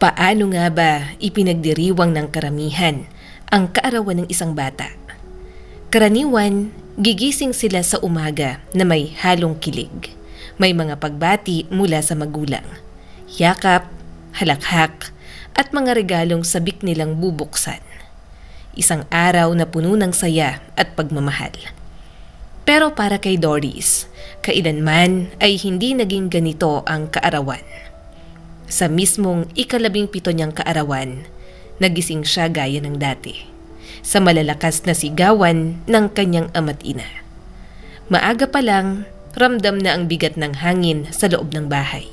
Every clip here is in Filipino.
Paano nga ba ipinagdiriwang ng karamihan ang kaarawan ng isang bata? Karaniwan, gigising sila sa umaga na may halong kilig. May mga pagbati mula sa magulang, yakap, halakhak, at mga regalong sabik nilang bubuksan. Isang araw na puno ng saya at pagmamahal. Pero para kay Doris, kailanman ay hindi naging ganito ang kaarawan. Sa mismong ika-17 niyang kaarawan, nagising siya gaya ng dati, sa malalakas na sigawan ng kanyang ama't ina. Maaga pa lang, ramdam na ang bigat ng hangin sa loob ng bahay.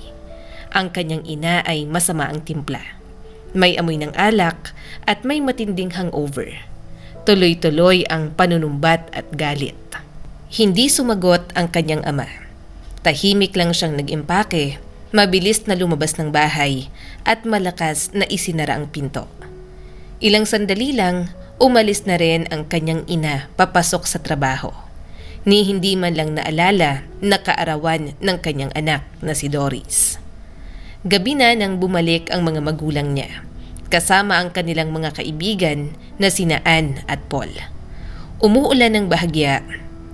Ang kanyang ina ay masama ang timpla. May amoy ng alak at may matinding hangover. Tuloy-tuloy ang panunumbat at galit. Hindi sumagot ang kanyang ama. Tahimik lang siyang nag-impake, mabilis na lumabas ng bahay at malakas na isinara ang pinto. Ilang sandali lang, umalis na rin ang kanyang ina papasok sa trabaho. Ni hindi man lang naalala na kaarawan ng kanyang anak na si Doris. Gabi na nang bumalik ang mga magulang niya, kasama ang kanilang mga kaibigan na sina Ann at Paul. Umuulan ng bahagya,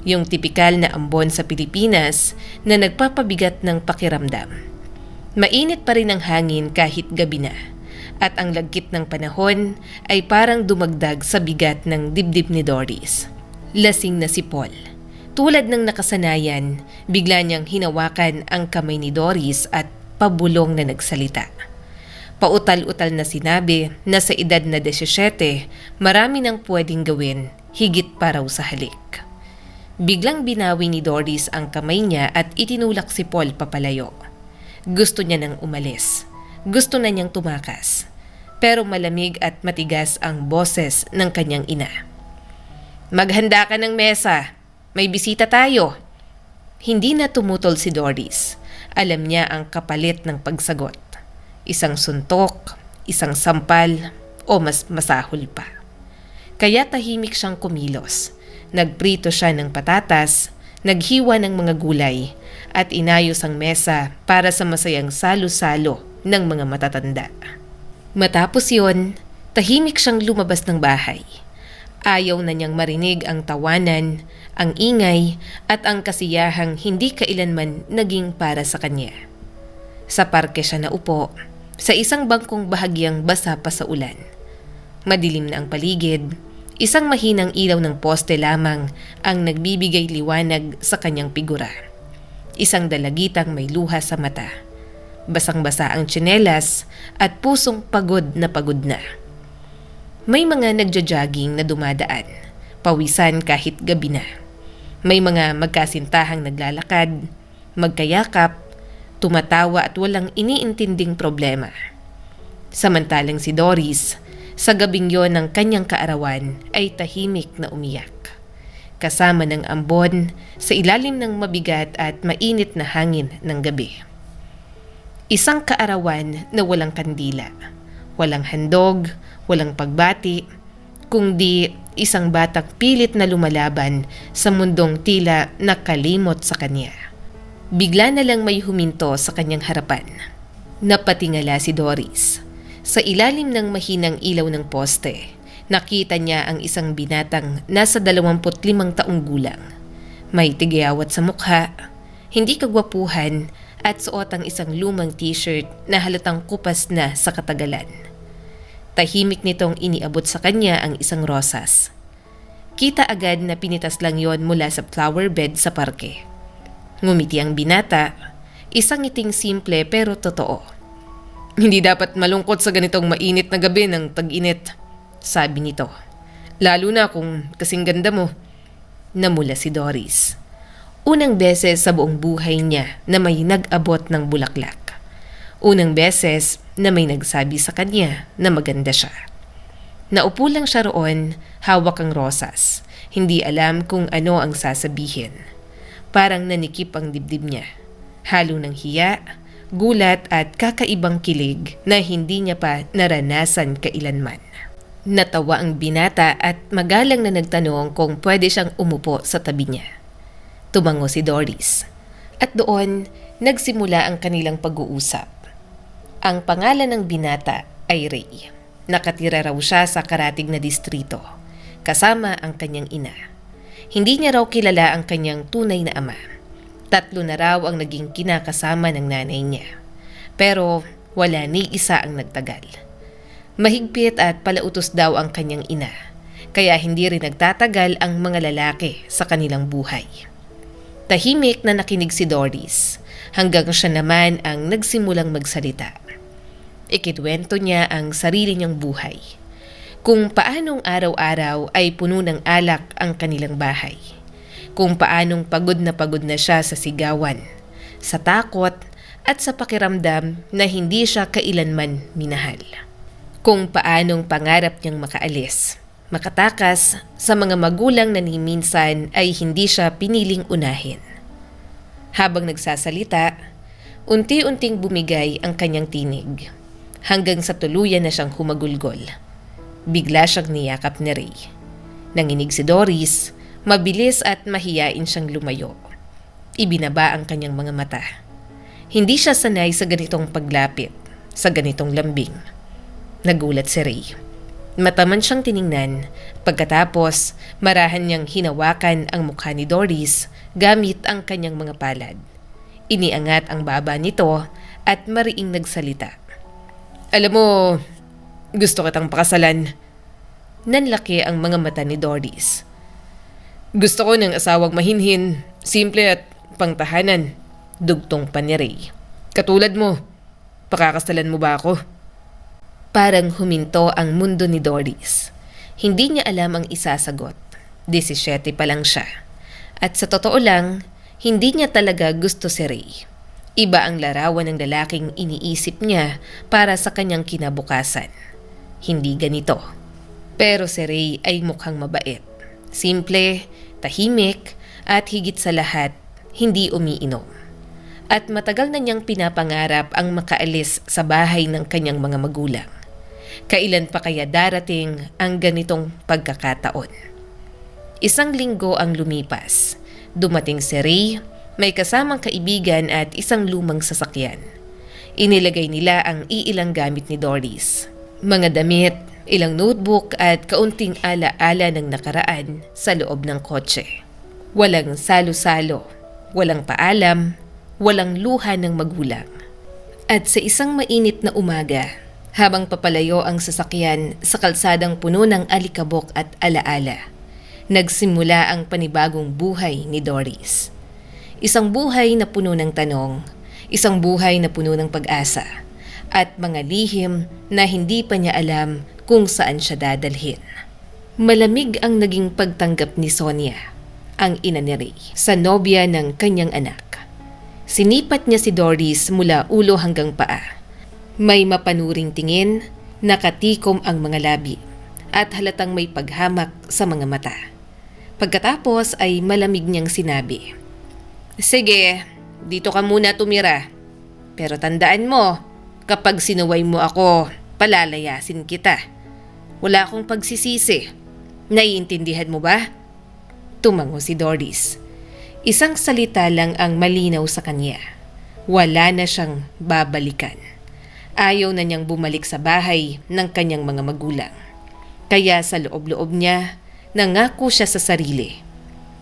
yung tipikal na ambon sa Pilipinas na nagpapabigat ng pakiramdam. Mainit pa rin ang hangin kahit gabi na, at ang lagkit ng panahon ay parang dumagdag sa bigat ng dibdib ni Doris. Lasing na si Paul. Tulad ng nakasanayan, bigla niyang hinawakan ang kamay ni Doris at pabulong na nagsalita. Pautal-utal na sinabi na sa edad na 17, marami nang pwedeng gawin, higit pa raw sa halik. Biglang binawi ni Doris ang kamay niya at itinulak si Paul papalayo. Gusto niya nang umalis. Gusto na niyang tumakas. Pero malamig at matigas ang boses ng kanyang ina. Maghanda ka ng mesa. May bisita tayo. Hindi na tumutol si Doris. Alam niya ang kapalit ng pagsagot. Isang suntok, isang sampal, o mas masahol pa. Kaya tahimik siyang kumilos. Nagprito siya ng patatas, naghiwa ng mga gulay, at inayos ang mesa para sa masayang salo-salo ng mga matatanda. Matapos yon, tahimik siyang lumabas ng bahay. Ayaw na niyang marinig ang tawanan, ang ingay, at ang kasiyahang hindi kailanman naging para sa kanya. Sa parke siya naupo, sa isang bangkong bahagyang basa pa sa ulan. Madilim na ang paligid, isang mahinang ilaw ng poste lamang ang nagbibigay liwanag sa kanyang figura. Isang dalagitang may luha sa mata. Basang-basa ang tsinelas at pusong pagod na. May mga nagja-jogging na dumadaan, pawisan kahit gabi na. May mga magkasintahang naglalakad, magkayakap, tumatawa at walang iniintinding problema. Samantalang si Doris, sa gabing yon ng kanyang kaarawan ay tahimik na umiyak. Kasama ng ambon sa ilalim ng mabigat at mainit na hangin ng gabi. Isang kaarawan na walang kandila, walang handog, walang pagbati, kundi isang batang pilit na lumalaban sa mundong tila nakalimot sa kanya. Bigla na lang may huminto sa kanyang harapan. Napatingala si Doris. Sa ilalim ng mahinang ilaw ng poste, nakita niya ang isang binatang nasa 25 taong gulang. May tigayawat sa mukha, hindi kagwapuhan, at suot ang isang lumang t-shirt na halatang kupas na sa katagalan. Tahimik nitong iniabot sa kanya ang isang rosas. Kita agad na pinitas lang yon mula sa flower bed sa parke. Ngumiti ang binata, isang ngiting simple pero totoo. Hindi dapat malungkot sa ganitong mainit na gabi ng tag-init, sabi nito. Lalo na kung kasing ganda mo. Namula si Doris. Unang beses sa buong buhay niya na may nag-abot ng bulaklak. Unang beses na may nagsabi sa kanya na maganda siya. Naupo lang siya roon, hawak ang rosas. Hindi alam kung ano ang sasabihin. Parang nanikip ang dibdib niya. Halo ng hiya, gulat at kakaibang kilig na hindi niya pa naranasan kailanman. Natawa ang binata at magalang na nagtanong kung pwede siyang umupo sa tabi niya. Tumango si Doris. At doon, nagsimula ang kanilang pag-uusap. Ang pangalan ng binata ay Ray. Nakatira raw siya sa karatig na distrito, kasama ang kanyang ina. Hindi niya raw kilala ang kanyang tunay na ama. 3 na raw ang naging kinakasama ng nanay niya. Pero wala ni isa ang nagtagal. Mahigpit at palautos daw ang kanyang ina, kaya hindi rin nagtatagal ang mga lalaki sa kanilang buhay. Tahimik na nakinig si Doris, hanggang siya naman ang nagsimulang magsalita. Ikinuwento niya ang sarili niyang buhay, kung paanong araw-araw ay puno ng alak ang kanilang bahay, kung paanong pagod na siya sa sigawan, sa takot at sa pakiramdam na hindi siya kailanman minahal, kung paanong pangarap niyang makaalis, makatakas sa mga magulang na ni minsan ay hindi siya piniling unahin. Habang nagsasalita, unti-unting bumigay ang kanyang tinig, hanggang sa tuluyan na siyang humagulgol. Bigla siyang niyakap ni Ray. Nanginig si Doris, mabilis at mahiyain siyang lumayo. Ibinaba ang kanyang mga mata. Hindi siya sanay sa ganitong paglapit, sa ganitong lambing. Nagulat si Ray. Mataman siyang tiningnan, pagkatapos marahan niyang hinawakan ang mukha ni Doris gamit ang kanyang mga palad. Iniangat ang baba nito at mariing nagsalita. Alam mo, gusto kitang pakasalan. Nanlaki ang mga mata ni Doris. Gusto ko ng asawang mahinhin, simple at pangtahanan. Dugtong pa ni Ray. Katulad mo, pakakasalan mo ba ako? Parang huminto ang mundo ni Doris. Hindi niya alam ang isasagot. 17 pa lang siya. At sa totoo lang, hindi niya talaga gusto si Ray. Iba ang larawan ng lalaking iniisip niya para sa kanyang kinabukasan. Hindi ganito. Pero si Ray ay mukhang mabait. Simple, tahimik, at higit sa lahat, hindi umiinom. At matagal na niyang pinapangarap ang makaalis sa bahay ng kanyang mga magulang. Kailan pa kaya darating ang ganitong pagkakataon? 1 linggo ang lumipas. Dumating si Ray, may kasamang kaibigan at isang lumang sasakyan. Inilagay nila ang iilang gamit ni Doris. Mga damit, ilang notebook at kaunting ala-ala ng nakaraan sa loob ng kotse. Walang salo-salo, walang paalam, walang luha ng magulang. At sa isang mainit na umaga, habang papalayo ang sasakyan sa kalsadang puno ng alikabok at alaala, nagsimula ang panibagong buhay ni Doris. Isang buhay na puno ng tanong, isang buhay na puno ng pag-asa, at mga lihim na hindi pa niya alam kung saan siya dadalhin. Malamig ang naging pagtanggap ni Sonia, ang ina ni Ray, sa nobya ng kanyang anak. Sinipat niya si Doris mula ulo hanggang paa. May mapanuring tingin, nakatikom ang mga labi, at halatang may paghamak sa mga mata. Pagkatapos ay malamig niyang sinabi, "Sige, dito ka muna tumira. Pero tandaan mo, kapag sinuway mo ako, palalayasin kita. Wala akong pagsisisi. Naiintindihan mo ba?" Tumango si Doris. Isang salita lang ang malinaw sa kanya. Wala na siyang babalikan. Ayaw na niyang bumalik sa bahay ng kanyang mga magulang. Kaya sa loob-loob niya, nangako siya sa sarili.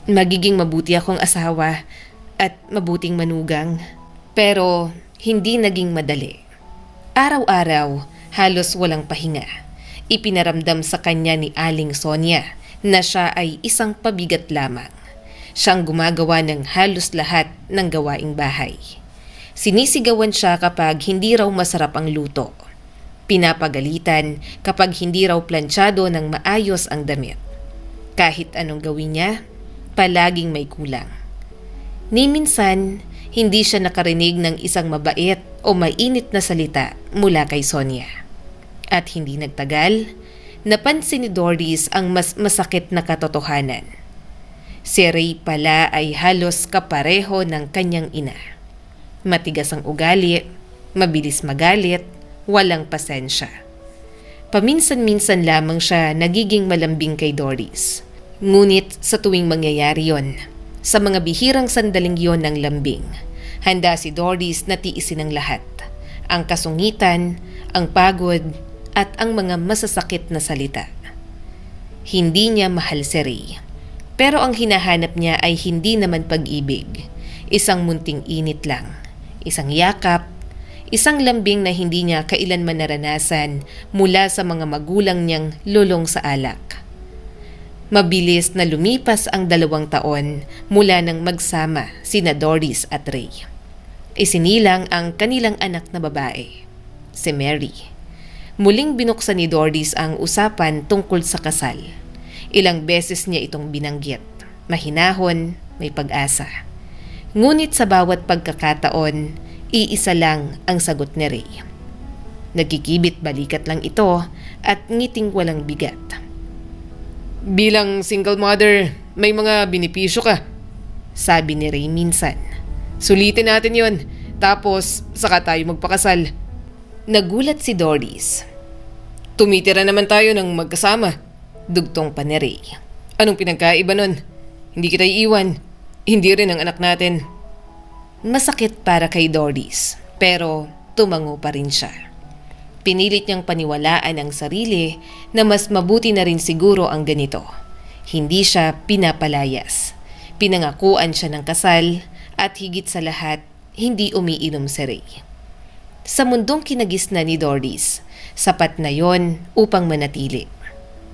Magiging mabuti akong asawa at mabuting manugang. Pero hindi naging madali. Araw-araw, halos walang pahinga. Ipinaramdam sa kanya ni Aling Sonia na siya ay isang pabigat lamang. Siyang gumagawa ng halos lahat ng gawaing bahay. Sinisigawan siya kapag hindi raw masarap ang luto. Pinapagalitan kapag hindi raw planchado ng maayos ang damit. Kahit anong gawin niya, palaging may kulang. Ni minsan, hindi siya nakarinig ng isang mabait o mainit na salita mula kay Sonia. At hindi nagtagal, napansin ni Doris ang mas masakit na katotohanan. Si Ray pala ay halos kapareho ng kanyang ina. Matigas ang ugali, mabilis magalit, walang pasensya. Paminsan-minsan lamang siya nagiging malambing kay Doris. Ngunit sa tuwing mangyayari yon, sa mga bihirang sandaling yon ng lambing, handa si Doris na tiisin ang lahat. ang kasungitan, ang pagod, at ang mga masasakit na salita. Hindi niya mahal si Ray. Pero ang hinahanap niya ay hindi naman pag-ibig. Isang munting init lang. Isang yakap. Isang lambing na hindi niya kailanman naranasan mula sa mga magulang niyang lulong sa alak. Mabilis na lumipas ang 2 taon mula nang magsama sina Doris at Ray. Isinilang ang kanilang anak na babae, si Mary. Muling binuksan ni Doris ang usapan tungkol sa kasal. Ilang beses niya itong binanggit. Mahinahon, may pag-asa. Ngunit sa bawat pagkakataon, iisa lang ang sagot ni Ray. Nagkikibit balikat lang ito at ngiting walang bigat. Bilang single mother, may mga benepisyo ka, sabi ni Ray minsan. Sulitin natin yon, tapos saka tayo magpakasal. Nagulat si Doris. Tumitira naman tayo ng magkasama, dugtong pa ni Ray. Anong pinagkaiba nun? Hindi kita iiwan, hindi rin ang anak natin. Masakit para kay Doris, pero tumango pa rin siya. Pinilit niyang paniwalaan ang sarili na mas mabuti na rin siguro ang ganito. Hindi siya pinapalayas. Pinangakuan siya ng kasal at higit sa lahat, hindi umiinom si Ray. Sa mundong kinagisna ni Doris, sapat na yon upang manatili.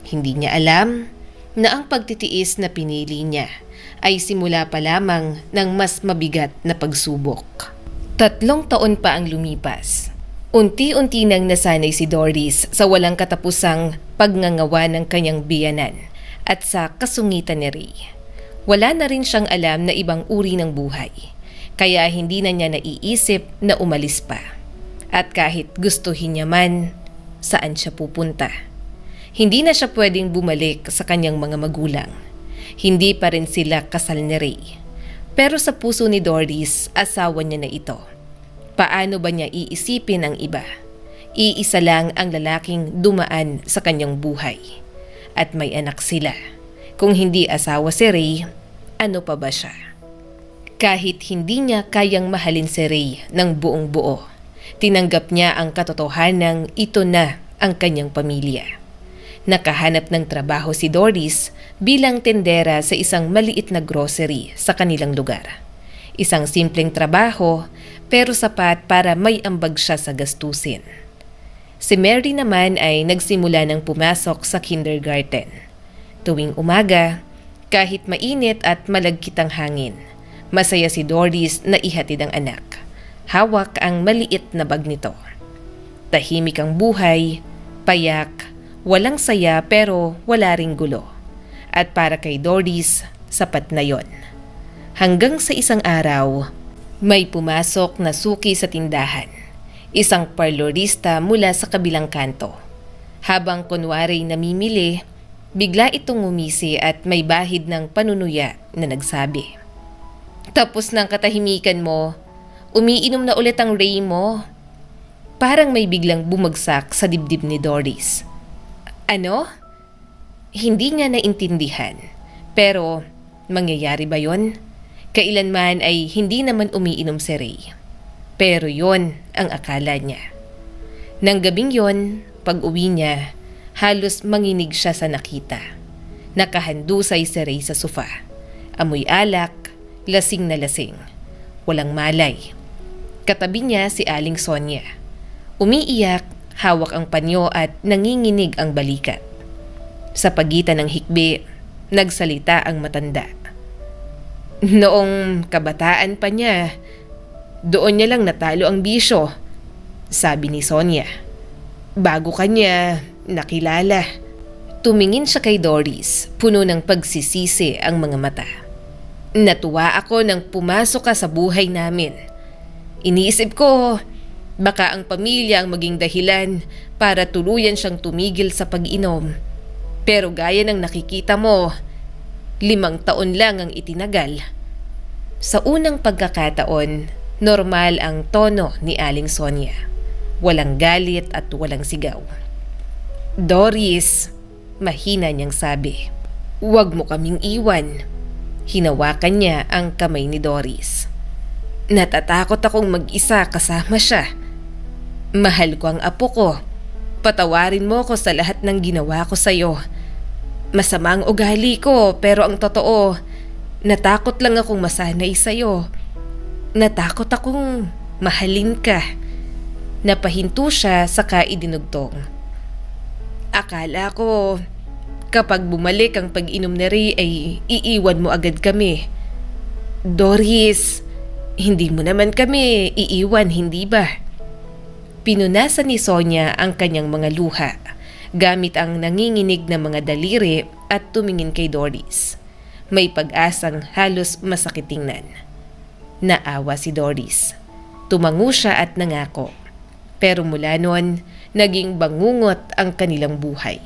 Hindi niya alam na ang pagtitiis na pinili niya ay simula pa lamang ng mas mabigat na pagsubok. 3 taon pa ang lumipas. Unti-unti nang nasanay si Doris sa walang katapusang pagngangawa ng kanyang biyanan at sa kasungitan ni Ray. Wala na rin siyang alam na ibang uri ng buhay, kaya hindi na niya naiisip na umalis pa. At kahit gustuhin niya man, saan siya pupunta? Hindi na siya pwedeng bumalik sa kanyang mga magulang. Hindi pa rin sila kasal ni Ray. Pero sa puso ni Doris, asawa niya na ito. Paano ba niya iisipin ang iba? Iisa lang ang lalaking dumaan sa kanyang buhay. At may anak sila. Kung hindi asawa si Ray, ano pa ba siya? Kahit hindi niya kayang mahalin si Ray ng buong buo, tinanggap niya ang katotohanang ito na ang kanyang pamilya. Nakahanap ng trabaho si Doris bilang tendera sa isang maliit na grocery sa kanilang lugar. Isang simpleng trabaho pero sapat para may ambag siya sa gastusin. Si Mary naman ay nagsimula ng pumasok sa kindergarten. Tuwing umaga, kahit mainit at malagkit ang hangin, masaya si Doris na ihatid ang anak. Hawak ang maliit na bag nito. Tahimik ang buhay, payak, walang saya pero wala ring gulo. At para kay Doris, sapat na yon. Hanggang sa isang araw, may pumasok na suki sa tindahan. Isang parlorista mula sa kabilang kanto. Habang kunwari namimili, bigla itong umisi at may bahid ng panunuya na nagsabi, "Tapos ng katahimikan mo, umiinom na ulit ang Ray mo." Parang may biglang bumagsak sa dibdib ni Doris. Ano? Hindi niya naintindihan. Pero, mangyayari ba yon? Kailanman ay hindi naman umiinom si Ray. Pero yon ang akala niya. Nang gabing yon, pag-uwi niya, halos manginig siya sa nakita. Nakahandusay si Ray sa sofa. Amoy alak, lasing na lasing. Walang malay. Katabi niya si Aling Sonia. Umiiyak, hawak ang panyo at nanginginig ang balikat. Sa pagitan ng hikbi, nagsalita ang matanda. Noong kabataan pa niya, doon niya lang natalo ang bisyo, sabi ni Sonia. Bago kanya nakilala. Tumingin siya kay Doris, puno ng pagsisisi ang mga mata. Natuwa ako nang pumasok ka sa buhay namin. Iniisip ko, baka ang pamilya ang maging dahilan para tuluyan siyang tumigil sa pag-inom. Pero gaya ng nakikita mo, 5 taon lang ang itinagal. Sa unang pagkakataon, normal ang tono ni Aling Sonia. Walang galit at walang sigaw. Doris, mahina niyang sabi, huwag mo kaming iwan. Hinawakan niya ang kamay ni Doris. Natatakot akong mag-isa kasama siya. Mahal ko ang apo ko. Patawarin mo ko sa lahat ng ginawa ko sa'yo. Masama ang ugali ko pero ang totoo, natakot lang akong masanay sa'yo. Natakot akong mahalin ka. Napahinto siya saka idinugtong. Akala ko kapag bumalik ang pag-inom ni Ray ay iiwan mo agad kami. Doris, hindi mo naman kami iiwan, hindi ba? Pinunasan ni Sonia ang kanyang mga luha gamit ang nanginginig na mga daliri at tumingin kay Doris. May pag-asang halos masakit tingnan. Naawa si Doris. Tumango siya at nangako. Pero mula noon, naging bangungot ang kanilang buhay.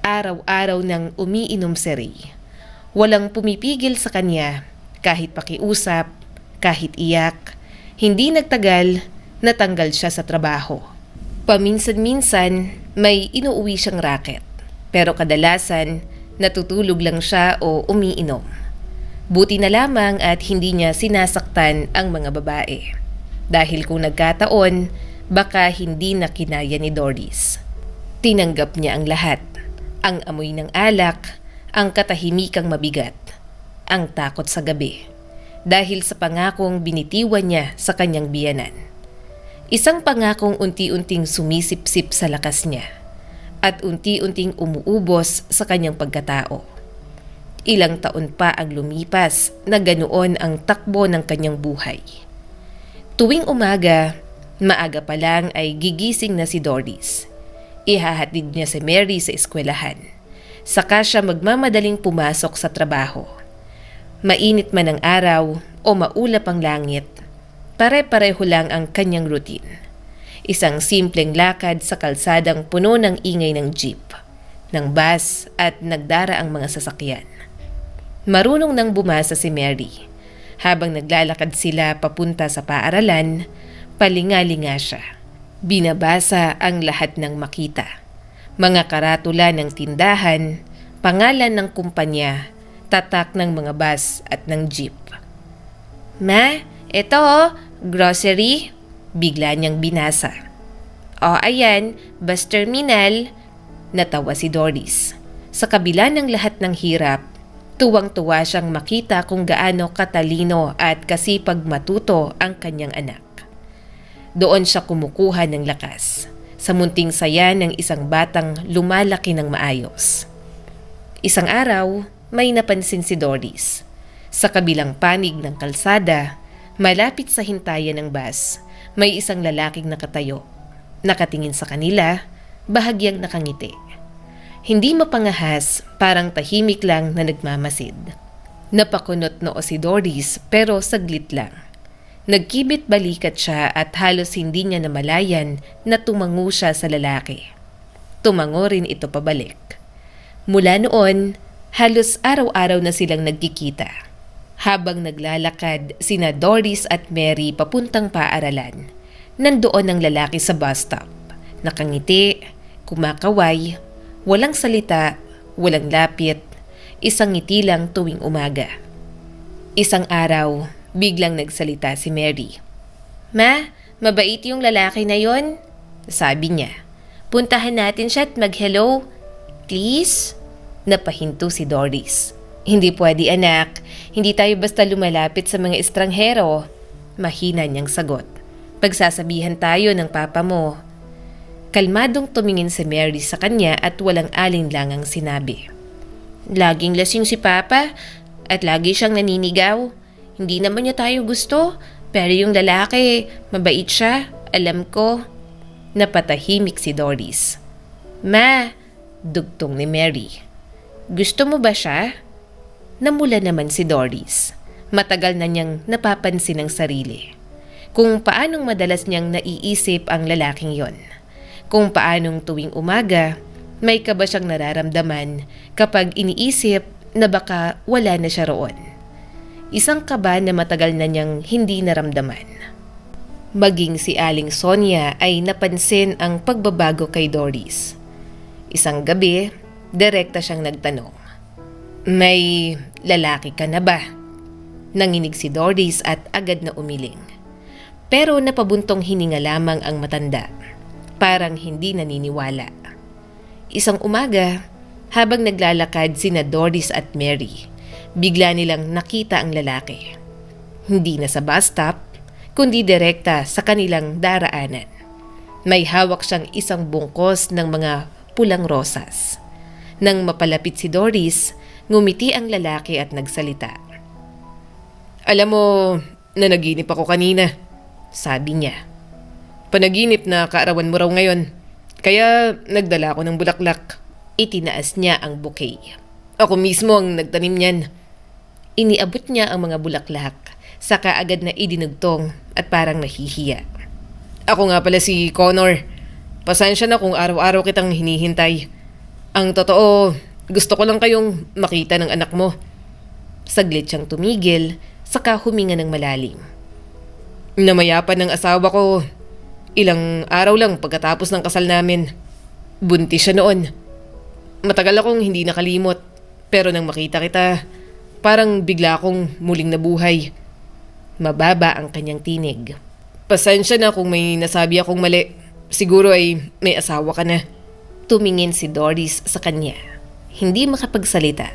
Araw-araw nang umiinom si Ray. Walang pumipigil sa kanya, kahit pakiusap, kahit iyak. Hindi nagtagal, natanggal siya sa trabaho. Paminsan-minsan, may inuuwi siyang racket. Pero kadalasan, natutulog lang siya o umiinom. Buti na lamang at hindi niya sinasaktan ang mga babae. Dahil kung nagkataon, baka hindi na kinaya ni Doris. Tinanggap niya ang lahat. Ang amoy ng alak, ang katahimikang mabigat, ang takot sa gabi. Dahil sa pangakong binitiwan niya sa kanyang biyanan. Isang pangakong unti-unting sumisipsip sa lakas niya at unti-unting umuubos sa kanyang pagkatao. Ilang taon pa ang lumipas na ganoon ang takbo ng kanyang buhay. Tuwing umaga, maaga pa lang ay gigising na si Doris. Ihahatid niya si Mary sa eskwelahan. Saka siya magmamadaling pumasok sa trabaho. Mainit man ang araw o maulap ang langit, pare-pareho lang ang kanyang routine. Isang simpleng lakad sa kalsadang puno ng ingay ng jeep, ng bus at nagdara ang mga sasakyan. Marunong nang bumasa si Mary. Habang naglalakad sila papunta sa paaralan, palingalinga siya. Binabasa ang lahat ng makita. Mga karatula ng tindahan, pangalan ng kumpanya, tatak ng mga bus at ng jeep. Ma, eto grocery. Bigla niyang binasa. Ayan, bus terminal. Natawa si Doris. Sa kabila ng lahat ng hirap, tuwang-tuwa siyang makita kung gaano katalino at kasipag matuto ang kanyang anak. Doon siya kumukuha ng lakas sa munting saya ng isang batang lumalaki ng maayos. Isang araw, may napansin si Doris. Sa kabilang panig ng kalsada, malapit sa hintayan ng bus, may isang lalaking nakatayo. Nakatingin sa kanila, bahagyang nakangiti. Hindi mapangahas, parang tahimik lang na nagmamasid. Napakunot noo si Doris pero saglit lang. Nagkibit balikat siya at halos hindi niya namalayan na tumango siya sa lalaki. Tumango rin ito pabalik. Mula noon, halos araw-araw na silang nagkikita. Habang naglalakad sina Doris at Mary papuntang paaralan, nandoon ang lalaki sa bus stop. Nakangiti, kumakaway, walang salita, walang lapit, isang ngiti lang tuwing umaga. Isang araw, biglang nagsalita si Mary. Ma, mabait yung lalaki na yon, sabi niya. Puntahan natin siya at mag-hello. Please? Napahinto si Doris. Hindi pwede anak, hindi tayo basta lumalapit sa mga estranghero. Mahina niyang sagot. Pagsasabihan tayo ng papa mo. Kalmadong tumingin si Mary sa kanya at walang alinlangang sinabi. Laging lasing si papa at lagi siyang naninigaw. Hindi naman niya tayo gusto, pero yung lalaki, mabait siya, alam ko. Napatahimik si Doris. Ma, dugtong ni Mary. Gusto mo ba siya? Namula naman si Doris. Matagal na niyang napapansin ang sarili. Kung paanong madalas niyang naiisip ang lalaking yon. Kung paanong tuwing umaga, may kaba siyang nararamdaman kapag iniisip na baka wala na siya roon. Isang kaba na matagal na niyang hindi naramdaman. Maging si Aling Sonia ay napansin ang pagbabago kay Doris. Isang gabi, direkta siyang nagtanong. May lalaki ka na ba? Nanginig si Doris at agad na umiling. Pero napabuntong hininga lamang ang matanda. Parang hindi naniniwala. Isang umaga, habang naglalakad sina Doris at Mary, bigla nilang nakita ang lalaki. Hindi na sa bus stop, kundi direkta sa kanilang daraanan. May hawak siyang isang bungkos ng mga pulang rosas. Nang mapalapit si Doris, ngumiti ang lalaki at nagsalita. "Alam mo, nanaginip ako kanina," sabi niya. "Panaginip na kaarawan mo raw ngayon. Kaya nagdala ako ng bulaklak." Itinaas niya ang bouquet. "Ako mismo ang nagtanim niyan." Iniabot niya ang mga bulaklak, saka agad na idinugtong at parang nahihiya. "Ako nga pala si Connor. Pasensya na kung araw-araw kitang hinihintay. Ang totoo, gusto ko lang kayong makita ng anak mo." Saglit siyang tumigil, saka huminga ng malalim. "Namayapan ng asawa ko. Ilang araw lang pagkatapos ng kasal namin. Buntis siya noon. Matagal akong hindi nakalimot, pero nang makita kita, parang bigla akong muling nabuhay." Mababa ang kanyang tinig. "Pasensya na kung may nasabi akong mali. Siguro ay may asawa ka na." Tumingin si Doris sa kanya. Hindi makapagsalita.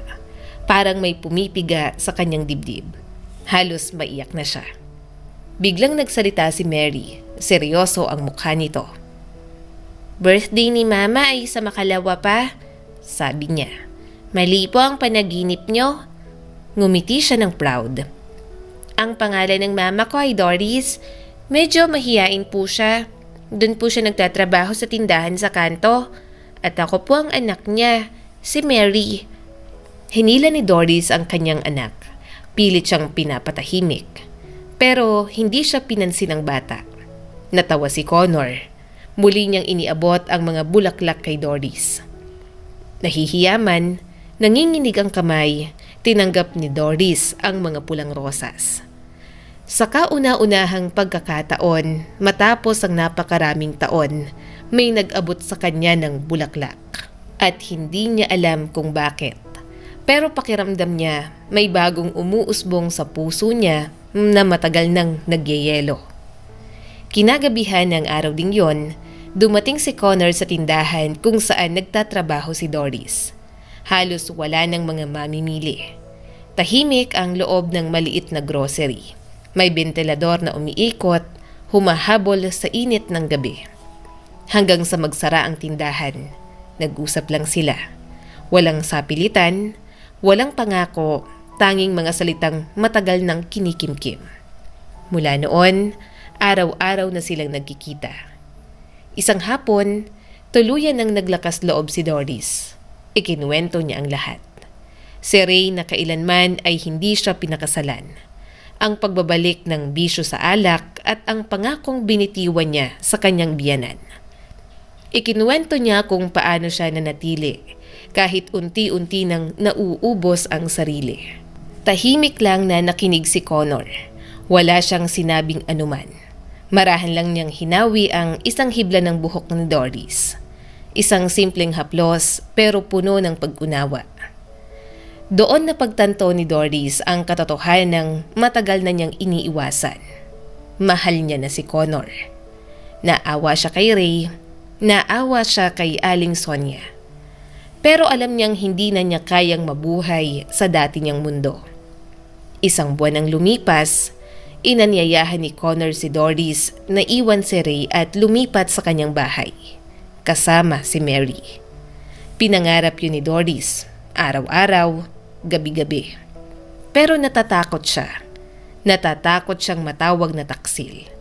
Parang may pumipiga sa kanyang dibdib. Halos maiyak na siya. Biglang nagsalita si Mary. Seryoso ang mukha nito. "Birthday ni Mama ay sa makalawa pa," sabi niya. "Mali po ang panaginip niyo." Ngumiti siya ng proud. "Ang pangalan ng mama ko ay Doris. Medyo mahiyain po siya. Doon po siya nagtatrabaho sa tindahan sa kanto. At ako po ang anak niya, si Mary." Hinila ni Doris ang kanyang anak. Pilit siyang pinapatahimik. Pero hindi siya pinansin ng bata. Natawa si Connor. Muli niyang iniabot ang mga bulaklak kay Doris. Nahihiya man, nanginginig ang kamay, tinanggap ni Doris ang mga pulang rosas. Sa kauna-unahang pagkakataon, matapos ang napakaraming taon, may nag-abot sa kanya ng bulaklak. At hindi niya alam kung bakit. Pero pakiramdam niya, may bagong umuusbong sa puso niya na matagal nang nagyayelo. Kinagabihan ng araw ding yon, dumating si Connor sa tindahan kung saan nagtatrabaho si Doris. Halos wala ng mga mamimili. Tahimik ang loob ng maliit na grocery. May bentilador na umiikot, humahabol sa init ng gabi. Hanggang sa magsara ang tindahan, nag-usap lang sila. Walang sapilitan, walang pangako, tanging mga salitang matagal nang kinikimkim. Mula noon, araw-araw na silang nagkikita. Isang hapon, tuluyan ang naglakas loob si Doris. Ikinuwento niya ang lahat. Si Ray na kailanman ay hindi siya pinakasalan. Ang pagbabalik ng bisyo sa alak at ang pangakong binitiwan niya sa kanyang biyanan. Ikinuwento niya kung paano siya nanatili kahit unti-unti nang nauubos ang sarili. Tahimik lang na nakinig si Connor. Wala siyang sinabing anuman. Marahan lang niyang hinawi ang isang hibla ng buhok ni Doris. Isang simpleng haplos pero puno ng pag-unawa. Doon napagtanto ni Doris ang katotohanan ng matagal na niyang iniiwasan. Mahal niya na si Connor. Naawa siya kay Ray, naawa siya kay Aling Sonia. Pero alam niyang hindi na niya kayang mabuhay sa dati niyang mundo. Isang buwan ang lumipas, inanyayahan ni Connor si Doris na iwan si Ray at lumipat sa kanyang bahay. Kasama si Mary. Pinangarap yun ni Doris, araw-araw, gabi-gabi. Pero natatakot siya. Natatakot siyang matawag na taksil.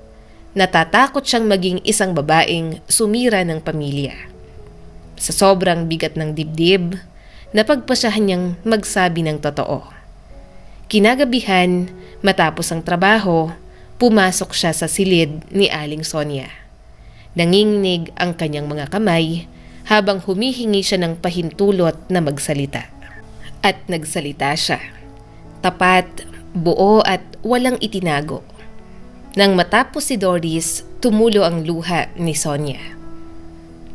Natatakot siyang maging isang babaeng sumira ng pamilya. Sa sobrang bigat ng dibdib, napagpasyahan niyang magsabi ng totoo. Kinagabihan, matapos ang trabaho, pumasok siya sa silid ni Aling Sonia. Nanginginig ang kanyang mga kamay habang humihingi siya ng pahintulot na magsalita. At nagsalita siya. Tapat, buo at walang itinago. Nang matapos si Doris, tumulo ang luha ni Sonia.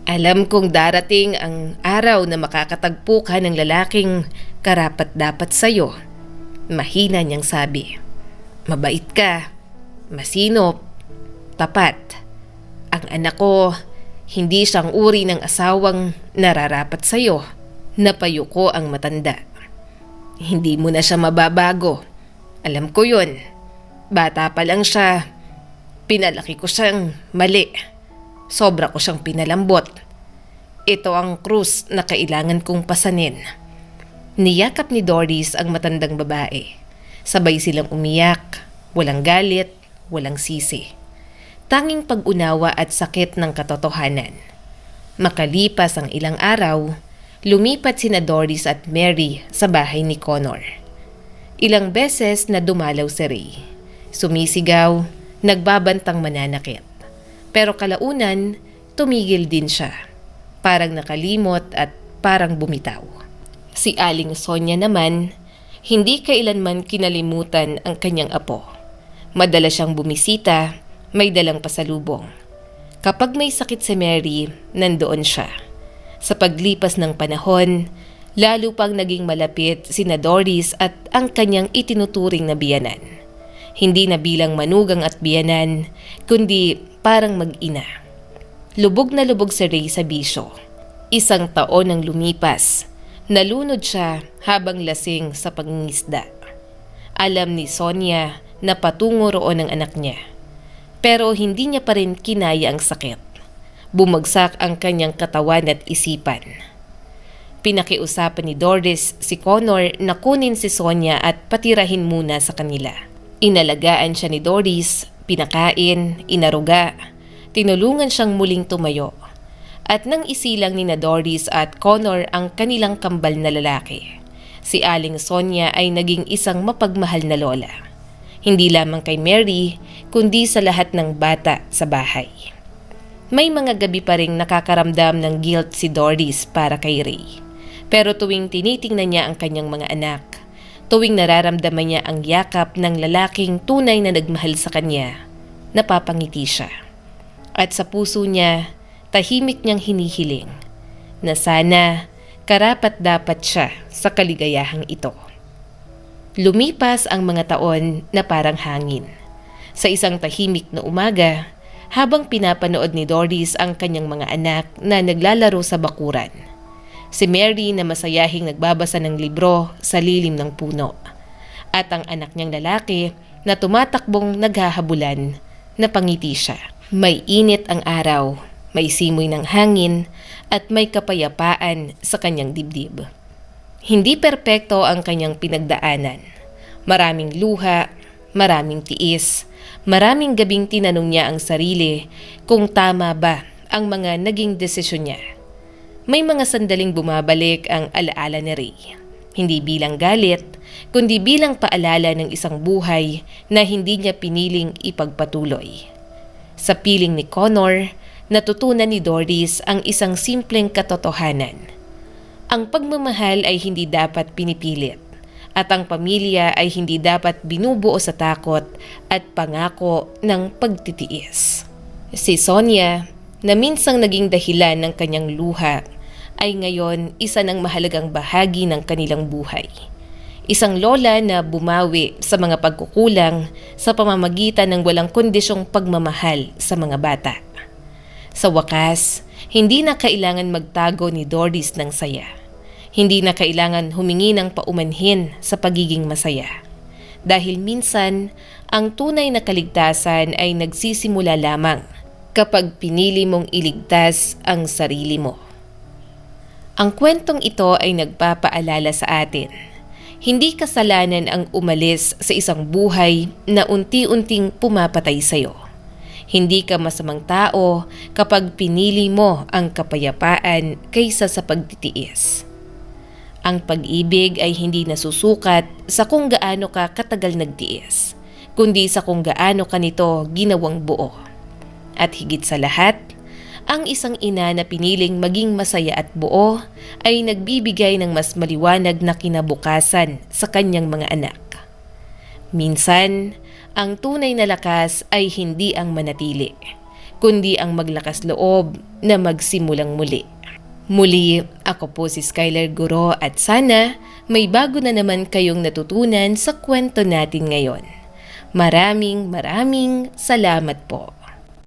"Alam kong darating ang araw na makakatagpo ka ng lalaking karapat-dapat sa'yo," mahina niyang sabi. "Mabait ka, masinop, tapat. Ang anak ko, hindi siyang uri ng asawang nararapat sa'yo. Napayuko ang matanda. Hindi mo na siya mababago. Alam ko yun. Bata pa lang siya. Pinalaki ko siyang mali. Sobra ko siyang pinalambot. Ito ang krus na kailangan kong pasanin. Niyakap ni Doris ang matandang babae. Sabay silang umiyak. Walang galit, walang sisi. Tanging pag-unawa at sakit ng katotohanan. Makalipas ang ilang araw, lumipat sina Doris at Mary sa bahay ni Connor. Ilang beses na dumalaw si Ray. Sumisigaw, nagbabantang mananakit. Pero kalaunan, tumigil din siya. Parang nakalimot at parang bumitaw. Si Aling Sonia naman, hindi kailanman kinalimutan ang kanyang apo. Madalas siyang bumisita, may dalang pasalubong. Kapag may sakit si Mary, nandoon siya. Sa paglipas ng panahon, lalo pang naging malapit sina Doris at ang kanyang itinuturing na biyanan. Hindi na bilang manugang at biyanan, kundi parang mag-ina. Lubog na lubog si Ray sa bisyo. 1 taon ang lumipas. Nalunod siya habang lasing sa pangingisda. Alam ni Sonia na patungo roon ang anak niya. Pero hindi niya pa rin kinaya ang sakit. Bumagsak ang kanyang katawan at isipan. Pinakiusapan ni Doris si Connor na kunin si Sonia at patirahin muna sa kanila. Inalagaan siya ni Doris, pinakain, inaruga, tinulungan siyang muling tumayo. At nang isilang ni na Doris at Connor ang kanilang kambal na lalaki, si Aling Sonia ay naging isang mapagmahal na lola. Hindi lamang kay Mary, kundi sa lahat ng bata sa bahay. May mga gabi pa ring nakakaramdam ng guilt si Doris para kay Ray. Pero tuwing tinitingnan niya ang kanyang mga anak, tuwing nararamdaman niya ang yakap ng lalaking tunay na nagmahal sa kanya, napapangiti siya. At sa puso niya, tahimik niyang hinihiling na sana karapat-dapat siya sa kaligayahang ito. Lumipas ang mga taon na parang hangin. Sa isang tahimik na umaga, habang pinapanood ni Doris ang kanyang mga anak na naglalaro sa bakuran, si Mary na masayahing nagbabasa ng libro sa lilim ng puno, at ang anak niyang lalaki na tumatakbong naghahabulan, napangiti siya. May init ang araw, may simoy ng hangin, at may kapayapaan sa kanyang dibdib. Hindi perpekto ang kanyang pinagdaanan. Maraming luha, maraming tiis, maraming gabing tinanong niya ang sarili kung tama ba ang mga naging desisyon niya. May mga sandaling bumabalik ang alaala ni Ray. Hindi bilang galit, kundi bilang paalala ng isang buhay na hindi niya piniling ipagpatuloy. Sa piling ni Connor, natutunan ni Doris ang isang simpleng katotohanan. Ang pagmamahal ay hindi dapat pinipilit, at ang pamilya ay hindi dapat binubuo sa takot at pangako ng pagtitiis. Si Sonia, na minsang naging dahilan ng kanyang luha, ay ngayon isa ng mahalagang bahagi ng kanilang buhay. Isang lola na bumawi sa mga pagkukulang sa pamamagitan ng walang kondisyong pagmamahal sa mga bata. Sa wakas, hindi na kailangan magtago ni Doris ng saya. Hindi na kailangan humingi ng paumanhin sa pagiging masaya. Dahil minsan, ang tunay na kaligtasan ay nagsisimula lamang kapag pinili mong iligtas ang sarili mo. Ang kwentong ito ay nagpapaalala sa atin. Hindi kasalanan ang umalis sa isang buhay na unti-unting pumapatay sa'yo. Hindi ka masamang tao kapag pinili mo ang kapayapaan kaysa sa pagtitiis. Ang pag-ibig ay hindi nasusukat sa kung gaano ka katagal nagtiis, kundi sa kung gaano ka nito ginawang buo. At higit sa lahat, ang isang ina na piniling maging masaya at buo ay nagbibigay ng mas maliwanag na kinabukasan sa kanyang mga anak. Minsan, ang tunay na lakas ay hindi ang manatili, kundi ang maglakas loob na magsimulang muli. Muli, ako po si Skylar Guro at sana may bago na naman kayong natutunan sa kwento natin ngayon. Maraming salamat po.